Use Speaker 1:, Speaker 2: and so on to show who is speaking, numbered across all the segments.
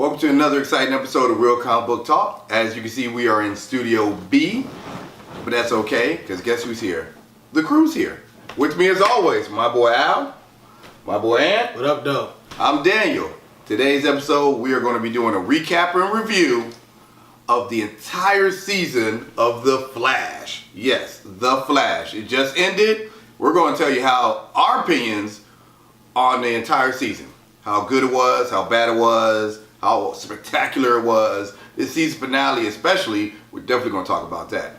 Speaker 1: Welcome to another exciting episode of Real Comic Book Talk. As you can see, we are in Studio B, but that's okay, because guess who's here? The crew's here. With me as always, my boy Al, my boy Ant.
Speaker 2: What up, though?
Speaker 1: I'm Daniel. Today's episode, we are going to be doing a recap and review of the entire season of The Flash. Yes, The Flash. It just ended. We're going to tell you how our opinions on the entire season. How good it was, how bad it was, how spectacular it was. This season finale especially, we're definitely going to talk about that.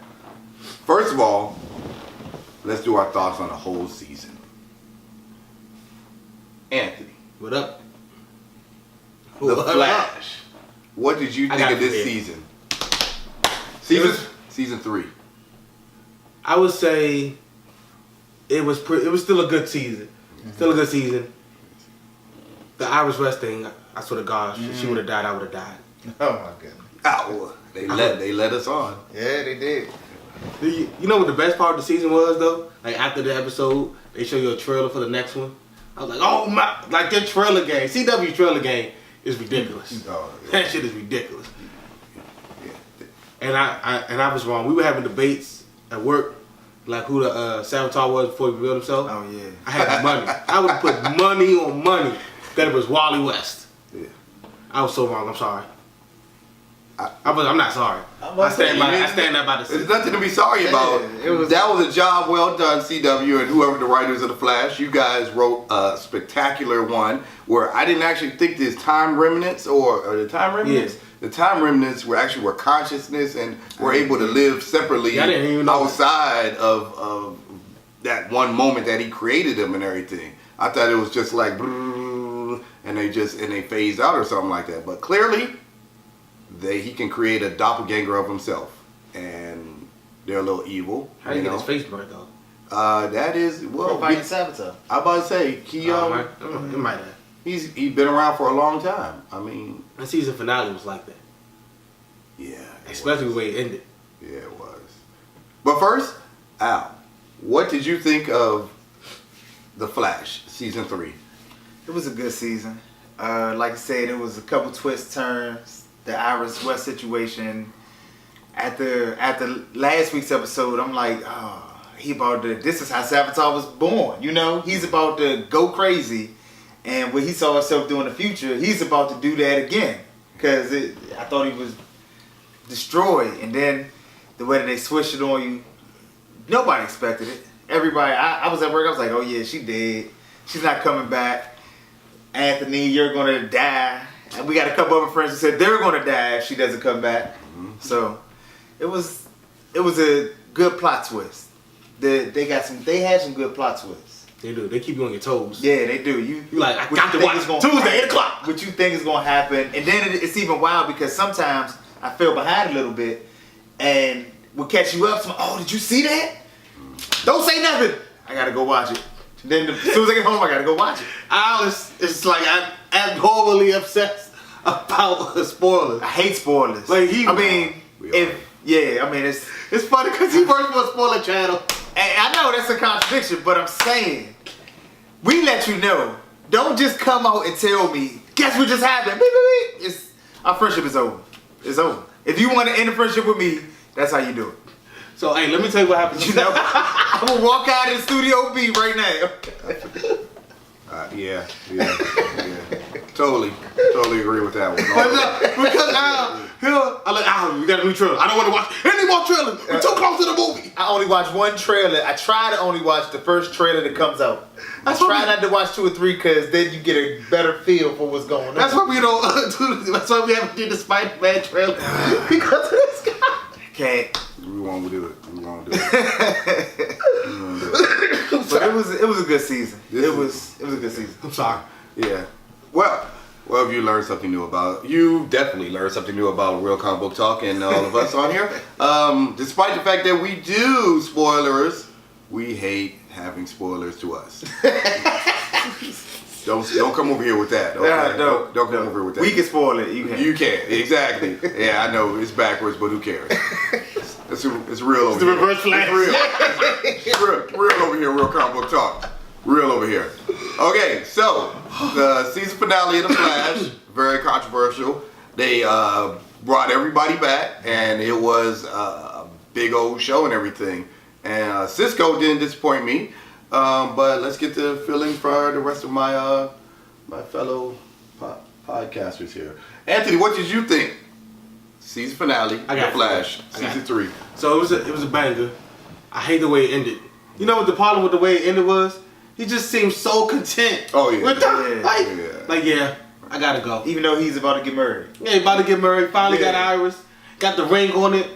Speaker 1: First of all, let's do our thoughts on the whole season. Anthony.
Speaker 2: What up?
Speaker 1: The Flash. What did you think of this season? Season 3.
Speaker 2: I would say it was still a good season. Still a good season. The Iris West thing, I swear to God, she would have died, I would have died.
Speaker 3: Oh my goodness.
Speaker 1: Oh, they let us on.
Speaker 3: Yeah, they did.
Speaker 2: You know what the best part of the season was, though? Like, after the episode, they show you a trailer for the next one. I was like, oh my, like their trailer game, CW trailer game is ridiculous.
Speaker 1: Oh, yeah.
Speaker 2: That shit is ridiculous.
Speaker 1: Yeah.
Speaker 2: And I was wrong. We were having debates at work, like who the Savitar was before he revealed himself.
Speaker 3: Oh yeah.
Speaker 2: I had money. I would have put money on money that it was Wally West.
Speaker 1: Yeah.
Speaker 2: I was so wrong. I'm sorry. I'm not sorry. I stand up by the
Speaker 1: There's
Speaker 2: season.
Speaker 1: nothing to be sorry about. That was a job well done, CW, and whoever the writers of The Flash. You guys wrote a spectacular one where I didn't actually think this time remnants or the time remnants.
Speaker 2: Yeah.
Speaker 1: The time remnants were consciousness and were able to live separately
Speaker 2: I didn't even know
Speaker 1: outside of that one moment that he created them and everything. I thought it was just like and they phased out or something like that. But clearly, he can create a doppelganger of himself, and they're a little evil.
Speaker 2: How did he get his face burnt though?
Speaker 1: That is
Speaker 3: Fighting Savitar.
Speaker 1: I about to say he
Speaker 2: It might have.
Speaker 1: he's been around for a long time. I mean,
Speaker 2: The season finale was like that,
Speaker 1: yeah,
Speaker 2: especially the way it ended.
Speaker 1: Yeah, it was. But first, Al, what did you think of The Flash season 3?
Speaker 3: It was a good season. Like I said, it was a couple twists, turns. The Iris West situation. After last week's episode, I'm like, this is how Savitar was born. You know, he's about to go crazy, and what he saw himself do in the future, he's about to do that again. Because I thought he was destroyed, and then the way that they switched it on you, nobody expected it. Everybody, I was at work, I was like, oh yeah, she dead. She's not coming back. Anthony, you're gonna die. And we got a couple other friends who said they're gonna die if she doesn't come back. Mm-hmm. So it was a good plot twist. They had some good plot twists.
Speaker 2: They do. They keep you on your toes.
Speaker 3: Yeah, they do. You
Speaker 2: like, I got to watch Tuesday 8 o'clock.
Speaker 3: What you think is gonna happen, and then it's even wild because sometimes I feel behind a little bit, and we'll catch you up. Oh, did you see that? Don't say nothing. I gotta go watch it. Then as soon as I get home, I gotta go watch it.
Speaker 2: It's like I'm abnormally obsessed about spoilers.
Speaker 3: I hate spoilers.
Speaker 2: Like
Speaker 3: it's
Speaker 2: funny because he works for a spoiler channel.
Speaker 3: And I know that's a contradiction, but I'm saying we let you know. Don't just come out and tell me. Guess what just happened? Beep, beep, beep. Our friendship is over. It's over. If you want to end a friendship with me, that's how you do it.
Speaker 2: So hey, let me tell you what happened.
Speaker 3: You know, I'm gonna walk out of the Studio B right now.
Speaker 1: Yeah. Totally agree with that one.
Speaker 2: Because I'm like, we got a new trailer. I don't want to watch any more trailers. We're too close to the movie.
Speaker 3: I only watch one trailer. I try to only watch the first trailer that comes out. I try not to watch 2 or 3 because then you get a better feel for what's going on.
Speaker 2: That's why we don't that's why we haven't did the Spider-Man trailer. Because of this guy.
Speaker 3: Can't.
Speaker 1: We won't do it.
Speaker 3: But it was a good season. It was a good season.
Speaker 2: I'm sorry.
Speaker 1: Yeah. Well, if you learned something new you definitely learned something new about Real Comic Book Talk and all of us on here. Despite the fact that we do spoilers, we hate having spoilers to us. Don't come over here with that. Okay?
Speaker 3: Yeah,
Speaker 1: don't come over here with that.
Speaker 3: We can spoil it. You
Speaker 1: can. Exactly. Yeah, I know it's backwards, but who cares? It's real over here.
Speaker 2: It's the reverse flash.
Speaker 1: It's real over here. Real Comic Book Talk. Real over here. Okay, so the season finale of The Flash, very controversial. They brought everybody back, and it was a big old show and everything. And Cisco didn't disappoint me, but let's get the feeling for the rest of my my fellow podcasters here. Anthony, what did you think? Season finale,
Speaker 2: I got
Speaker 1: The Flash,
Speaker 2: I got
Speaker 1: season
Speaker 2: it.
Speaker 1: 3.
Speaker 2: So it was a banger. I hate the way it ended. You know what the problem with the way it ended was? He just seemed so content.
Speaker 1: Oh, yeah.
Speaker 2: With the,
Speaker 1: Yeah.
Speaker 2: I gotta go.
Speaker 3: Even though he's about to get married.
Speaker 2: Yeah, he about to get married. Finally got
Speaker 3: Yeah.
Speaker 2: Iris. Got the ring on it.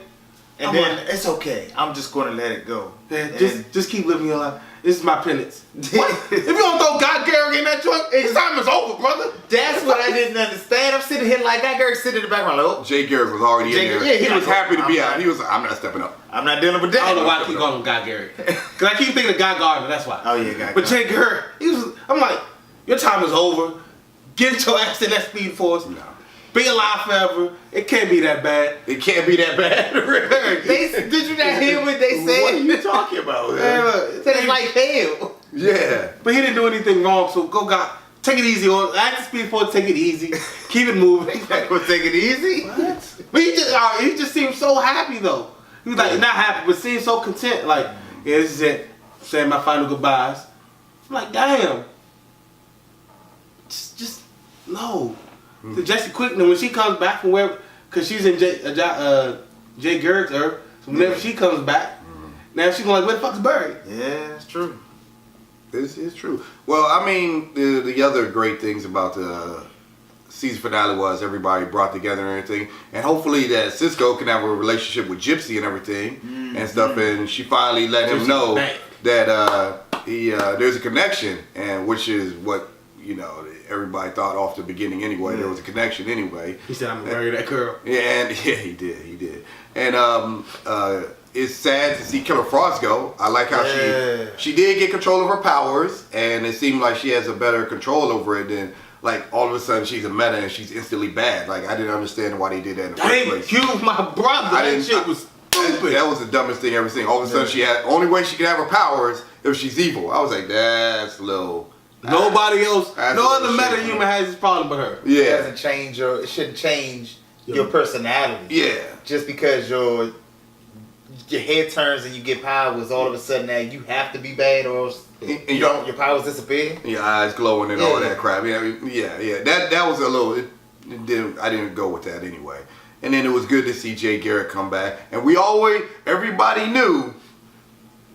Speaker 3: And
Speaker 2: I'm
Speaker 3: then
Speaker 2: like-
Speaker 3: it's okay. I'm just gonna let it go.
Speaker 2: Man,
Speaker 3: And-
Speaker 2: just keep living your life. This is my penance. What? If you don't throw God Garrick in that joint, his time is over, brother.
Speaker 3: That's what I didn't understand. I'm sitting here like that. Garrett sitting in the background like, oh,
Speaker 1: Jay Garrick was already
Speaker 3: Jay
Speaker 1: in there.
Speaker 3: Garrick, yeah,
Speaker 1: he was
Speaker 3: like,
Speaker 1: happy to be
Speaker 3: I'm
Speaker 1: out.
Speaker 3: not-
Speaker 1: He was like, I'm not stepping up.
Speaker 3: I'm not dealing with that.
Speaker 2: I don't know why I keep calling him God Garrick. Because I keep thinking of God Gardner, that's why.
Speaker 3: Oh, yeah, God
Speaker 2: But
Speaker 3: Gardner.
Speaker 2: Jay Garrick, I'm like, your time is over. Get your ass in that Speed Force.
Speaker 1: No.
Speaker 2: Be alive forever. It can't be that bad.
Speaker 1: It can't be that bad.
Speaker 3: Did you not hear what they said?
Speaker 1: What are you talking about?
Speaker 2: Man,
Speaker 1: Man?
Speaker 2: look,
Speaker 3: Said it's like hell.
Speaker 1: Yeah.
Speaker 2: But he didn't do anything wrong, so go God. Take it easy. Act the Speed Force, take it easy. Keep it moving.
Speaker 3: We'll take it easy.
Speaker 2: But he just seemed so happy though. He was like not happy, but seemed so content. Like, yeah, this is it. Saying my final goodbyes. I'm like, damn. Just no. The Jesse Quickman, when she comes back from where, cause she's in Jay Garrick's earth. So whenever she comes back, now she's going like, where the fuck's Barry?
Speaker 3: Yeah, it's true.
Speaker 1: This is true. Well, I mean, the other great things about the season finale was everybody brought together and everything, and hopefully that Cisco can have a relationship with Gypsy and everything and stuff, and she finally let him
Speaker 2: Gypsy
Speaker 1: know
Speaker 2: back.
Speaker 1: that there's a connection, and which is what everybody thought off the beginning anyway. There was a connection anyway.
Speaker 2: He said, I'm gonna marry that girl.
Speaker 1: Yeah, and yeah, he did. And it's sad to see Killer Frost go. I like how she did get control of her powers, and it seemed like she has a better control over it than like all of a sudden she's a meta and she's instantly bad. Like I didn't understand why they did that in the first
Speaker 2: Thank
Speaker 1: place.
Speaker 2: you, my brother. That shit was stupid.
Speaker 1: That was the dumbest thing ever seen. All of a sudden she had only way she could have her powers if she's evil. I was like, that's a little.
Speaker 2: Nobody else,
Speaker 1: That's
Speaker 2: no
Speaker 1: a
Speaker 2: other
Speaker 1: little
Speaker 2: meta
Speaker 1: shit.
Speaker 2: human has this problem but her.
Speaker 3: It
Speaker 1: Yeah,
Speaker 3: doesn't change it shouldn't change your personality.
Speaker 1: yeah.
Speaker 3: Just because your head turns and you get powers, all of a sudden now you have to be bad or else
Speaker 1: And
Speaker 3: your powers disappear.
Speaker 1: Your eyes glowing and all
Speaker 3: Yeah.
Speaker 1: that crap. Yeah. That was a little. I didn't go with that anyway. And then it was good to see Jay Garrick come back. And everybody knew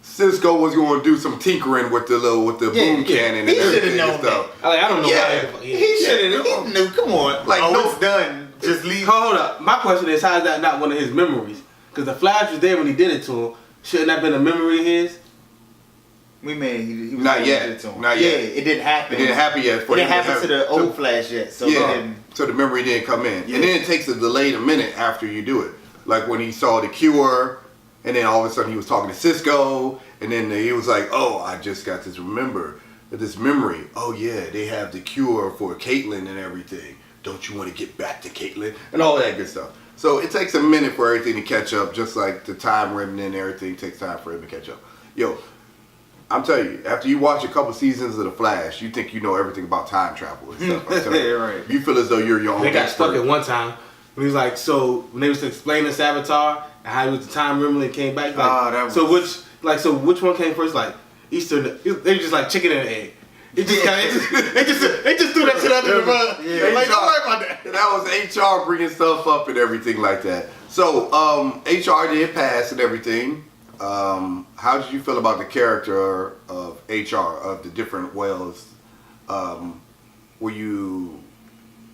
Speaker 1: Cisco was going to do some tinkering with the boom cannon and
Speaker 3: He should have
Speaker 1: everything and
Speaker 3: known
Speaker 1: stuff.
Speaker 2: I don't know
Speaker 1: Yeah.
Speaker 2: why.
Speaker 3: He should have. He knew. Come on.
Speaker 1: Like,
Speaker 3: oh,
Speaker 1: no-
Speaker 3: it's done. Just leave.
Speaker 2: Hold up. My question is, how is that not one of his memories? Because the Flash was there when he did it to him. Shouldn't that have been a memory of his?
Speaker 3: We mean he was
Speaker 1: Not
Speaker 3: doing
Speaker 1: yet.
Speaker 3: it to him.
Speaker 1: Not
Speaker 3: yeah,
Speaker 1: yet.
Speaker 3: it didn't happen.
Speaker 1: It didn't happen yet.
Speaker 3: It didn't happen to the old Flash yet. So it
Speaker 1: Yeah,
Speaker 3: didn't.
Speaker 1: so the memory didn't come in.
Speaker 3: Yeah.
Speaker 1: And then it takes a delayed a minute after you do it. Like when he saw the cure, and then all of a sudden he was talking to Cisco, and then he was like, oh, I just got this memory. Oh yeah, they have the cure for Caitlyn and everything. Don't you want to get back to Caitlyn? And all that good stuff. So it takes a minute for everything to catch up, just like the time remnant and everything takes time for him to catch up. Yo, I'm telling you, after you watch a couple seasons of The Flash, you think you know everything about time travel and stuff. I'm telling you.
Speaker 3: Right.
Speaker 1: You feel as though you're your own
Speaker 2: They got
Speaker 1: expert.
Speaker 2: stuck at one time. When he was like, so when they was explaining Savitar and how he was the time remnler and came back, like,
Speaker 3: that
Speaker 2: so which one came first? Like Easter, they just like chicken and egg. It just kind of, they just threw that shit under the rug.
Speaker 3: Yeah.
Speaker 2: Like, don't worry about that.
Speaker 1: That was HR bringing stuff up and everything like that. So HR did pass and everything. How did you feel about the character of HR, of the different whales?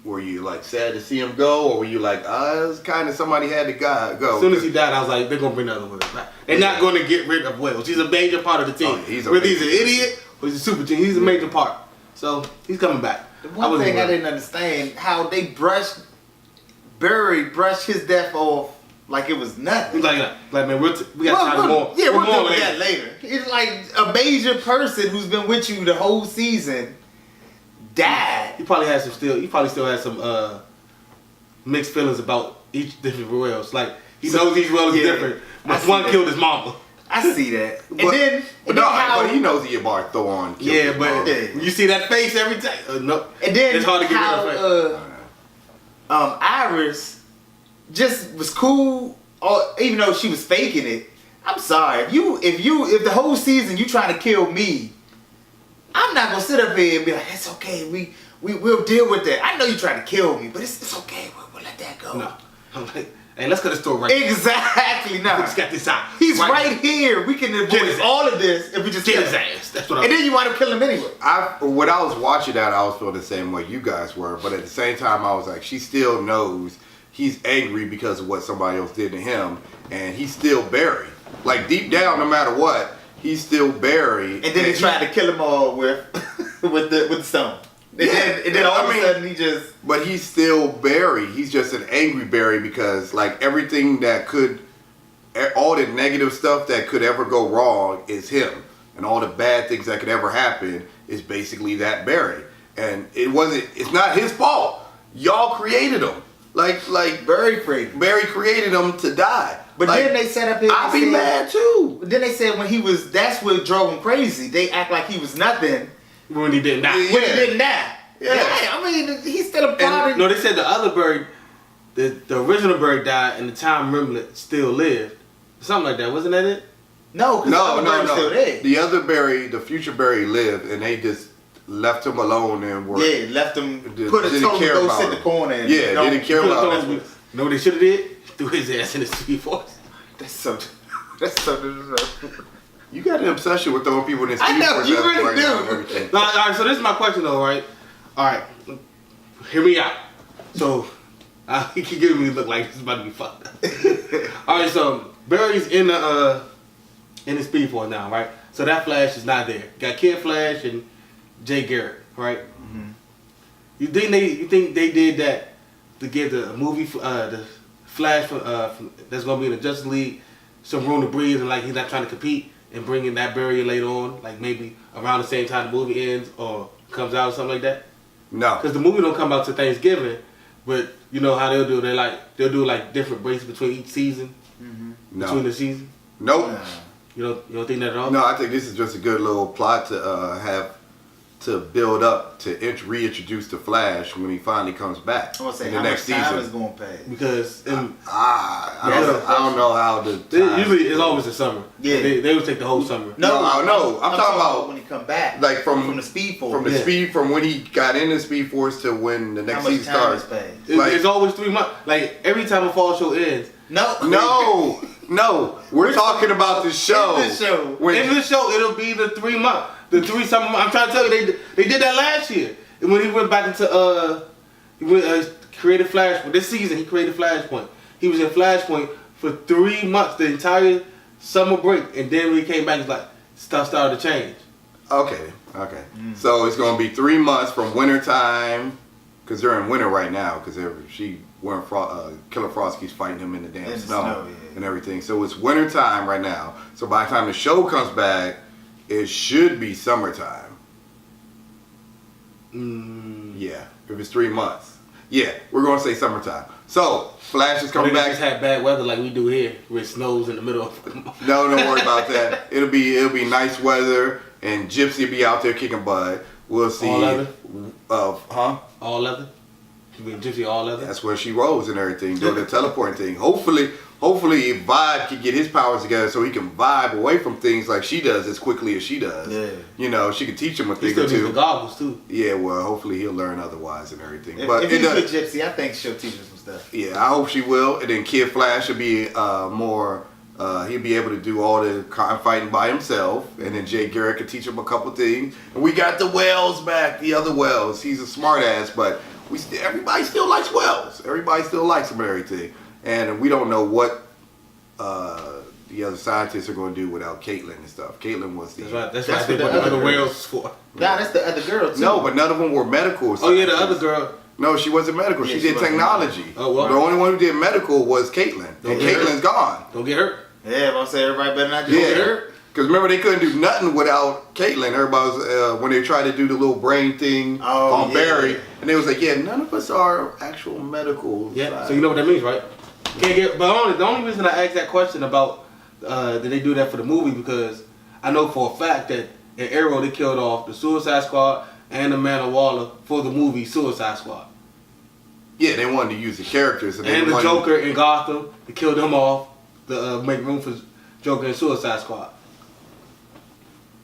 Speaker 1: Were you like sad to see him go, or were you like, it's kind of somebody had to go?
Speaker 2: As soon as he died, I was like, they're gonna bring another Wales back. They're not gonna get rid of Wales. He's a major part of the team.
Speaker 1: Oh, yeah, he's a
Speaker 2: Whether he's an
Speaker 1: major-
Speaker 2: idiot or he's a super genius, he's a major part. So he's coming back.
Speaker 3: The one thing I didn't understand how they brushed his death off like it was nothing.
Speaker 2: He's like man, we got time more.
Speaker 3: Yeah, we'll
Speaker 2: more
Speaker 3: deal with that later. It's like a major person who's been with you the whole season died.
Speaker 2: He probably still has some mixed feelings about each different Wales. Like he knows each Wales is
Speaker 3: Yeah,
Speaker 2: different.
Speaker 3: I
Speaker 2: But
Speaker 3: see
Speaker 2: one
Speaker 3: that.
Speaker 2: killed his mama.
Speaker 3: I see that.
Speaker 1: But he knows he about Thorn.
Speaker 2: Yeah, but
Speaker 3: Yeah.
Speaker 2: you see that face every time. No,
Speaker 3: And then
Speaker 2: it's hard to get rid of that.
Speaker 3: how Iris just was cool, or even though she was faking it. I'm sorry, if the whole season you trying to kill me, I'm not gonna sit up here and be like, it's okay, we'll deal with that. I know you trying to kill me, but it's okay. We'll let that go.
Speaker 2: No, I'm like, hey, let's cut the story right.
Speaker 3: Exactly. No,
Speaker 2: We just got this out.
Speaker 3: he's right here. We can
Speaker 2: Get
Speaker 3: avoid
Speaker 2: his
Speaker 3: all of this if we just
Speaker 2: Get
Speaker 3: kill
Speaker 2: his
Speaker 3: him.
Speaker 2: ass. That's what I'm.
Speaker 3: And then you wind up killing him anyway.
Speaker 1: When I was watching that, I was feeling the same way you guys were, but at the same time, I was like, she still knows he's angry because of what somebody else did to him, and he's still Barry. Like deep down, no matter what, he's still Barry.
Speaker 3: And then he tried to kill them all with the stone. And then all of a sudden he just.
Speaker 1: But he's still Barry. He's just an angry Barry because like everything that could, all the negative stuff that could ever go wrong is him, and all the bad things that could ever happen is basically that Barry. And it's not his fault. Y'all created him. Like
Speaker 3: Barry created.
Speaker 1: Barry created him to die.
Speaker 3: But
Speaker 1: like,
Speaker 3: then they set up here.
Speaker 1: I'd be mad too.
Speaker 3: Then they said that's what drove him crazy. They act like he was nothing
Speaker 2: when he didn't die.
Speaker 1: Yeah.
Speaker 3: when he didn't die.
Speaker 1: Yeah.
Speaker 3: I mean, he's still a part of.
Speaker 2: No, they said the other bird, the original bird died, and the time remnant still lived. Something like that, wasn't that it?
Speaker 3: No, because the other bird's still there.
Speaker 1: The other Barry, the future Barry, lived, and they just left him alone and were.
Speaker 3: Yeah, left him.
Speaker 1: Didn't
Speaker 3: Put a total
Speaker 1: care
Speaker 3: go
Speaker 1: about
Speaker 3: sit in the
Speaker 1: him.
Speaker 3: corner. And,
Speaker 1: Yeah, didn't care about him.
Speaker 2: No, what they should have did? Threw his ass in the Speed Force.
Speaker 3: That's so disrespectful.
Speaker 1: You got an obsession with throwing people in the
Speaker 3: I know,
Speaker 1: Force
Speaker 3: you
Speaker 1: right
Speaker 3: really do.
Speaker 1: now and everything.
Speaker 2: All right, so this is my question though, right? All right, hear me out. So, he keep giving me a look like this is about to be fucked up. All right, so Barry's in the Speed Force now, right? So that Flash is not there. Got Kid Flash and Jay Garrick, right?
Speaker 3: Mm-hmm.
Speaker 2: You think they did that to give the movie the Flash that's gonna be in the Justice League some room to breathe, and like he's not trying to compete, and bringing that Barry in later on, like maybe around the same time the movie ends or comes out or something like that?
Speaker 1: No.
Speaker 2: Because the movie don't come out to Thanksgiving, but you know how they'll do. They'll do like different breaks between each season,
Speaker 1: No.
Speaker 2: between the season.
Speaker 1: Nope.
Speaker 2: You don't think that at all?
Speaker 1: No, I think this is just a good little plot to have to build up to reintroduce the Flash when he finally comes back
Speaker 3: I want to say
Speaker 1: in
Speaker 3: how
Speaker 1: the
Speaker 3: much
Speaker 1: next
Speaker 3: time is
Speaker 1: season.
Speaker 3: going past.
Speaker 2: Because
Speaker 1: I don't know how the time,
Speaker 2: usually it's always the summer.
Speaker 3: Yeah.
Speaker 2: They would take the whole summer.
Speaker 1: No, I'm talking about
Speaker 3: when he come back.
Speaker 1: like from
Speaker 3: the Speed Force.
Speaker 1: from the
Speaker 2: Yeah.
Speaker 1: from when he got in the Speed Force to when the
Speaker 3: how
Speaker 1: next
Speaker 3: much
Speaker 1: season
Speaker 3: time has
Speaker 1: starts.
Speaker 3: passed?
Speaker 2: It's,
Speaker 1: Like-
Speaker 2: it's always 3 months. Like every time a fall show ends,
Speaker 1: No, we're talking about the show.
Speaker 3: In the show.
Speaker 1: When,
Speaker 2: in the show it'll be the 3 months, the 3 summer months. I'm trying to tell you, they did that last year. And when he went back into created Flashpoint this season, he created Flashpoint. He was in Flashpoint for 3 months, the entire summer break, and then when he came back, he's like stuff started to change.
Speaker 1: okay. So it's gonna be 3 months from winter time, because they're in winter right now. Because Killer Frost keeps fighting him in the damn
Speaker 3: In the
Speaker 1: snow,
Speaker 3: snow, yeah.
Speaker 1: and everything. So it's winter time right now. So by the time the show comes back, it should be summertime. Yeah, if it's 3 months. Yeah, we're gonna say summertime. So Flash is coming
Speaker 2: They
Speaker 1: back.
Speaker 2: just had bad weather like we do here, where it snows in the middle of.
Speaker 1: No, don't worry about that. It'll be nice weather, and Gypsy will be out there kicking butt. We'll see.
Speaker 2: All leather?
Speaker 1: Huh?
Speaker 2: All leather. You mean Gypsy all leather?
Speaker 1: That's where she rolls and everything, doing the teleporting thing. Hopefully Vibe can get his powers together so he can vibe away from things like she does as quickly as she does.
Speaker 3: Yeah.
Speaker 1: You know, she can teach him a
Speaker 2: He
Speaker 1: thing
Speaker 2: still
Speaker 1: or
Speaker 2: needs the
Speaker 1: two.
Speaker 2: goggles too.
Speaker 1: Yeah, well, hopefully he'll learn otherwise and everything.
Speaker 3: If,
Speaker 1: But
Speaker 3: if
Speaker 1: it
Speaker 3: he's
Speaker 1: does,
Speaker 3: with Gypsy, I think she'll teach us some stuff.
Speaker 1: yeah, I hope she will. And then Kid Flash will be more. He'll be able to do all the crime fighting by himself, and then Jay Garrick can teach him a couple things. And we got the Wells back, the other Wells. He's a smart ass, but everybody still likes Wells. Everybody still likes him and everything. And we don't know what the other scientists are going to do without Caitlin and stuff. Caitlin was the
Speaker 2: That's
Speaker 3: That's
Speaker 2: what I think
Speaker 3: what
Speaker 2: what
Speaker 3: the
Speaker 2: the other
Speaker 3: other
Speaker 2: whales is for.
Speaker 3: Nah, that's the other girl too.
Speaker 1: no, but none of them were medical.
Speaker 2: Oh yeah, the
Speaker 1: scientists.
Speaker 2: other girl.
Speaker 1: No, she wasn't medical.
Speaker 3: Yeah,
Speaker 1: she
Speaker 3: she
Speaker 1: did
Speaker 3: wasn't
Speaker 1: technology.
Speaker 2: Oh, what?
Speaker 1: The only one who did medical was Caitlin, and
Speaker 2: Okay.
Speaker 1: Caitlin's gone.
Speaker 2: Don't get hurt.
Speaker 3: Yeah, but I say everybody better not do
Speaker 1: Yeah,
Speaker 3: it.
Speaker 1: because remember they couldn't do nothing without Caitlin. Everybody was when they tried to do the little brain thing on
Speaker 3: yeah.
Speaker 1: Barry, and they was like, "Yeah, none of us are actual medical."
Speaker 2: Yeah.
Speaker 1: side."
Speaker 2: So you know what that means, right? Can't get. But the only reason I asked that question about did they do that for the movie, because I know for a fact that in Arrow they killed off the Suicide Squad and Amanda Waller for the movie Suicide Squad.
Speaker 1: Yeah, they wanted to use the characters. They
Speaker 2: And the
Speaker 1: wanted-
Speaker 2: Joker in Gotham to kill them off to make room for Joker and Suicide Squad.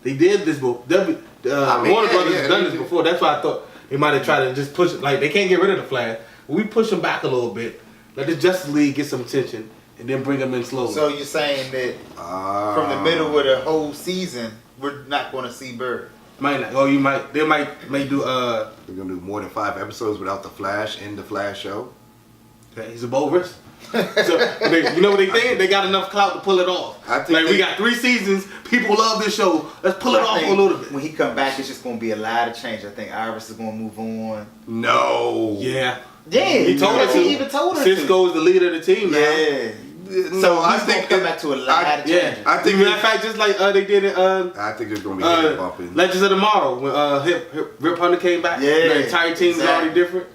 Speaker 2: They did this before. Warner Brothers has done this before. That's why I thought they might have tried to just push it. Like, they can't get rid of the Flash. We push them back a little bit. Let the Justice League get some attention and then bring them in slowly.
Speaker 3: So you're saying that from the middle of the whole season, we're not going to see Bird?
Speaker 2: Might not. Oh, you might. They might do.
Speaker 1: They're gonna do more than 5 episodes without the Flash in the Flash show.
Speaker 2: He's a bold risk. So, you know what they think? They got enough clout to pull it off.
Speaker 1: I think
Speaker 2: we got 3 seasons. People love this show. Let's pull it off a little bit.
Speaker 3: When he come back, it's just going to be a lot of change. I think Iris is going to move on.
Speaker 1: No.
Speaker 2: Yeah.
Speaker 3: Yeah,
Speaker 2: He told her to.
Speaker 3: He even told her
Speaker 2: Cisco is the leader of the team now.
Speaker 3: Yeah.
Speaker 1: No,
Speaker 3: So
Speaker 1: I
Speaker 3: he's
Speaker 1: think
Speaker 3: gonna come back to a lot of changes.
Speaker 2: Yeah.
Speaker 1: I think
Speaker 2: Matter of fact, just like they did in
Speaker 1: I think there's gonna be head bumping.
Speaker 2: Legends of Tomorrow when Rip Hunter came back.
Speaker 3: Yeah,
Speaker 2: The entire team was already different.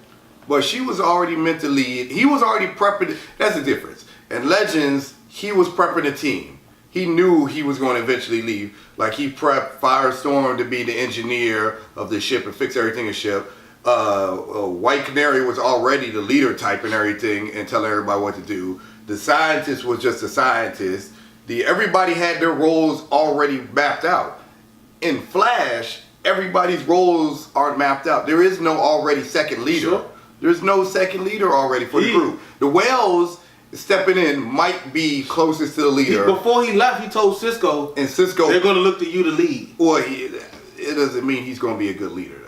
Speaker 1: But she was already meant to lead. He was already prepping. That's the difference. In Legends, he was prepping the team. He knew he was going to eventually leave. Like, he prepped Firestorm to be the engineer of the ship and fix everything in ship. White Canary was already the leader type and everything and telling everybody what to do. The scientist was just a scientist. Everybody had their roles already mapped out. In Flash, everybody's roles aren't mapped out. There is no already second leader.
Speaker 2: Sure.
Speaker 1: There's no second leader already for the group. The Whales stepping in might be closest to the leader.
Speaker 2: Before he left, he told Cisco,
Speaker 1: And Cisco,
Speaker 2: they're going to look to you to lead.
Speaker 1: well, it doesn't mean he's going to be a good leader, though.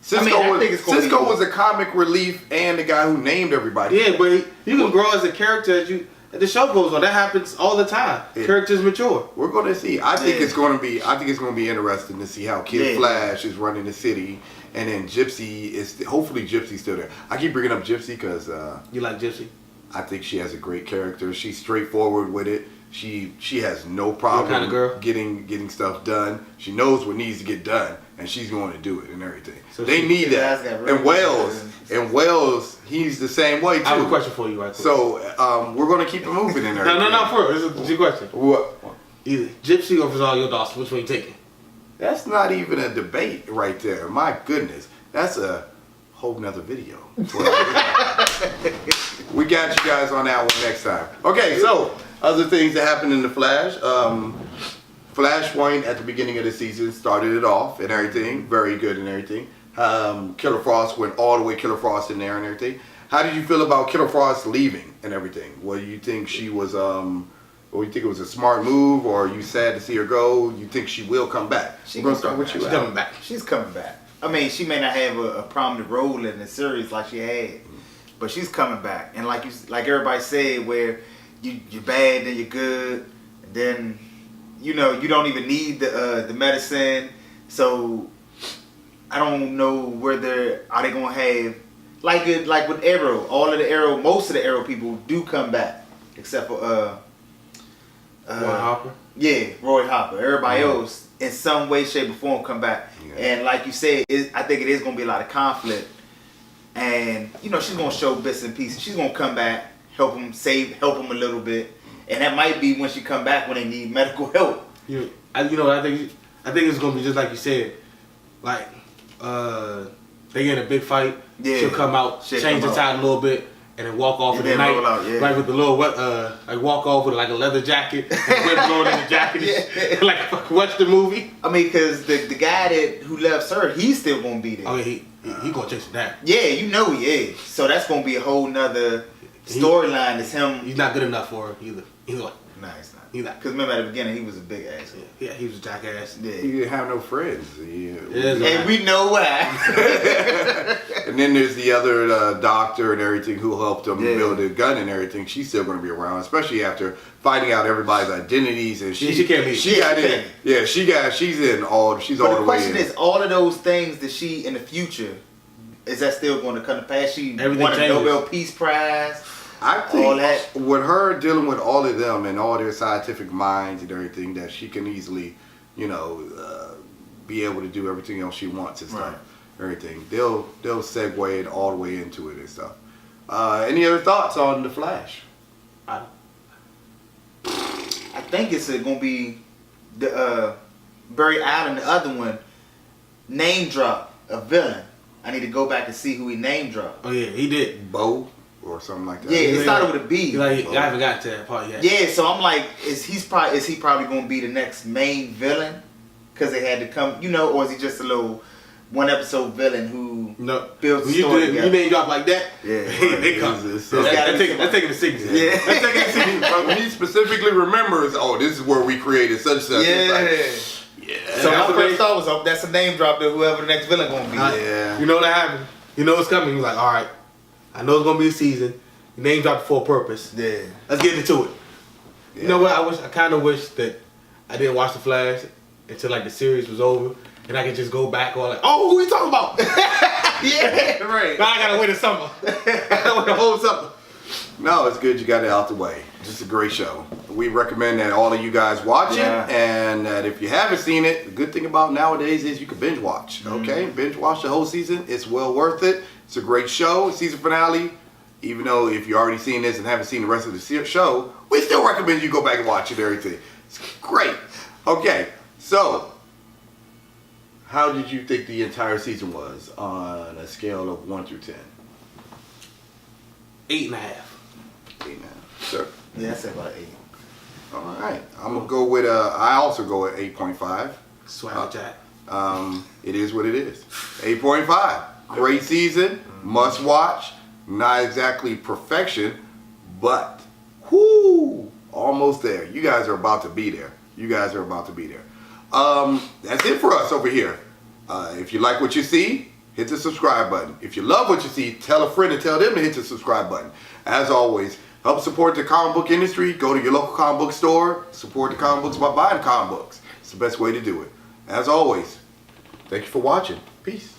Speaker 1: Cisco,
Speaker 3: I think it's gonna be
Speaker 1: Cisco
Speaker 3: more.
Speaker 1: was a comic relief and the guy who named everybody.
Speaker 2: Yeah, but you can grow as a character as the show goes on. That happens all the time.
Speaker 1: Yeah.
Speaker 2: Characters mature.
Speaker 1: We're going to see. I think
Speaker 3: Yeah.
Speaker 1: it's going to be. I think it's going to be interesting to see how Kid
Speaker 3: Yeah.
Speaker 1: Flash is running the city, and then Gypsy is. Hopefully, Gypsy's still there. I keep bringing up Gypsy because
Speaker 2: You like Gypsy?
Speaker 1: I think she has a great character. She's straightforward with it. She has no problem
Speaker 2: kind of girl?
Speaker 1: getting stuff done. She knows what needs to get done, and she's going to do it and everything.
Speaker 2: So
Speaker 1: they
Speaker 2: she-
Speaker 1: need
Speaker 3: His
Speaker 1: that.
Speaker 3: eyes got really
Speaker 1: And Wales,
Speaker 3: good.
Speaker 1: he's the same way too.
Speaker 2: I have a question for you right quick.
Speaker 1: So we're going to keep it moving in there.
Speaker 2: No, for real. This is your question.
Speaker 1: What?
Speaker 2: Either Gypsy or Rosario Dawson. Which one you taking?
Speaker 1: That's not even a debate right there. My goodness. That's a whole nother video. We got you guys on that one next time. Okay, so other things that happened in the Flash. Flashpoint at the beginning of the season started it off and everything. Very good and everything. Killer Frost went all the way Killer Frost in there and everything. How did you feel about Killer Frost leaving and everything? Well, you think she was or you think it was a smart move, or are you sad to see her go? You think she will come back? We're gonna start with you.
Speaker 2: She's
Speaker 1: Al.
Speaker 2: coming back.
Speaker 3: She's coming back. I mean, she may not have a prominent role in the series like she had, but she's coming back. And like everybody said, where you're bad, then you're good, and then you don't even need the medicine. So I don't know whether are they gonna have like with Arrow. Most of the Arrow people do come back, except for
Speaker 2: Roy Harper.
Speaker 3: Yeah, Roy Hopper. Everybody else, in some way, shape, or form, come back.
Speaker 1: Yeah.
Speaker 3: And like you said, I think it is going to be a lot of conflict. And she's going to show bits and pieces. She's going to come back, help them a little bit. And that might be when she come back when they need medical help.
Speaker 2: I think it's gonna be just like you said. Like they get in a big fight.
Speaker 3: Yeah.
Speaker 2: She'll come out,
Speaker 3: She'll
Speaker 2: change
Speaker 3: come
Speaker 2: the
Speaker 3: out.
Speaker 2: tide a little bit, and then walk off
Speaker 3: And
Speaker 2: in the
Speaker 3: then
Speaker 2: night,
Speaker 3: roll out, yeah.
Speaker 2: like with the little like walk off with like a leather jacket, and wind blowing in the jacket,
Speaker 3: Yeah.
Speaker 2: like a fucking Western movie.
Speaker 3: I mean, because the guy who left her, he's still going to be there.
Speaker 2: Oh yeah, he gonna chase him down.
Speaker 3: Yeah, he is. So that's going to be a whole nother storyline. It's him.
Speaker 2: He's not good enough for her either. He's like,
Speaker 3: Nah, it's not.
Speaker 2: He's not.
Speaker 3: Because remember at the beginning, he was a big ass.
Speaker 2: yeah, he was a jackass.
Speaker 3: Yeah.
Speaker 1: He didn't have no friends.
Speaker 2: Yeah.
Speaker 3: And we know why.
Speaker 1: And then there's the other doctor and everything who helped him
Speaker 3: Yeah.
Speaker 1: build a gun and everything. She's still going to be around, especially after finding out everybody's identities. And
Speaker 2: she can't be.
Speaker 1: She got in. Yeah, she's in all. She's
Speaker 3: But
Speaker 1: all
Speaker 3: the
Speaker 1: the way
Speaker 3: question
Speaker 1: in.
Speaker 3: is, all of those things that she in the future, is that still going to come to pass? She
Speaker 2: Everything
Speaker 3: won a
Speaker 2: changes.
Speaker 3: Nobel Peace Prize.
Speaker 1: I think
Speaker 3: all that.
Speaker 1: with her dealing with all of them and all their scientific minds and everything, that she can easily, be able to do everything else she wants and stuff.
Speaker 3: Right.
Speaker 1: Everything. They'll segue it all the way into it and stuff. Any other thoughts on the Flash?
Speaker 3: I think it's going to be the Barry Allen, the other one, name drop a villain. I need to go back and see who he name dropped.
Speaker 2: Oh yeah, he did.
Speaker 1: Bo or something like that.
Speaker 3: Yeah, it started with a B.
Speaker 2: He's like, I haven't got to that part yet.
Speaker 3: Yeah, so I'm like, is he probably gonna be the next main villain? Because they had to come, or is he just a little one episode villain who
Speaker 2: No,
Speaker 3: builds
Speaker 2: when
Speaker 3: the story
Speaker 2: you
Speaker 3: together?
Speaker 2: name drop like that,
Speaker 3: Yeah,
Speaker 2: they come.
Speaker 1: It's-
Speaker 2: That's taking it serious.
Speaker 3: Yeah.
Speaker 2: That's taking it serious.
Speaker 1: But when he specifically remembers, oh, this is where we created such and such.
Speaker 3: Yeah.
Speaker 1: It's like, yeah.
Speaker 3: So
Speaker 2: that's
Speaker 3: my
Speaker 2: the
Speaker 3: first
Speaker 2: thing.
Speaker 3: thought was, that's a name drop to whoever the next villain gonna be.
Speaker 1: Yeah.
Speaker 2: You know what happened? You know what's coming. He's like, all right, I know it's gonna be a season. Your name dropped for a purpose.
Speaker 3: Yeah.
Speaker 2: Let's get into it.
Speaker 1: Yeah.
Speaker 2: You know what? I kind of wish that I didn't watch the Flash until like the series was over, and I could just go back on like, oh, who you talking about?
Speaker 3: Yeah, right.
Speaker 2: Now I gotta wait a summer. I gotta wait a whole summer.
Speaker 1: No, it's good you got it out the way. It's a great show. We recommend that all of you guys watch
Speaker 3: Yeah.
Speaker 1: it, and that if you haven't seen it, the good thing about nowadays is you can binge watch. Okay, binge watch the whole season. It's well worth it. It's a great show. Season finale. Even though if you already seen this and haven't seen the rest of the show, we still recommend you go back and watch it and everything. It's great. Okay, so how did you think the entire season was on a scale of 1 through 10?
Speaker 2: 8.5.
Speaker 1: 8 now. Sure.
Speaker 3: Yeah, I said about 8.
Speaker 1: All right. I'm gonna go with I also go with 8.5.
Speaker 2: Swagger Jack.
Speaker 1: It is what it is. 8.5. Great season. Must watch. Not exactly perfection, but almost there. You guys are about to be there. That's it for us over here. If you like what you see, hit the subscribe button. If you love what you see, tell a friend and tell them to hit the subscribe button. As always, help support the comic book industry. Go to your local comic book store. Support the comic books by buying comic books. It's the best way to do it. As always, thank you for watching. Peace.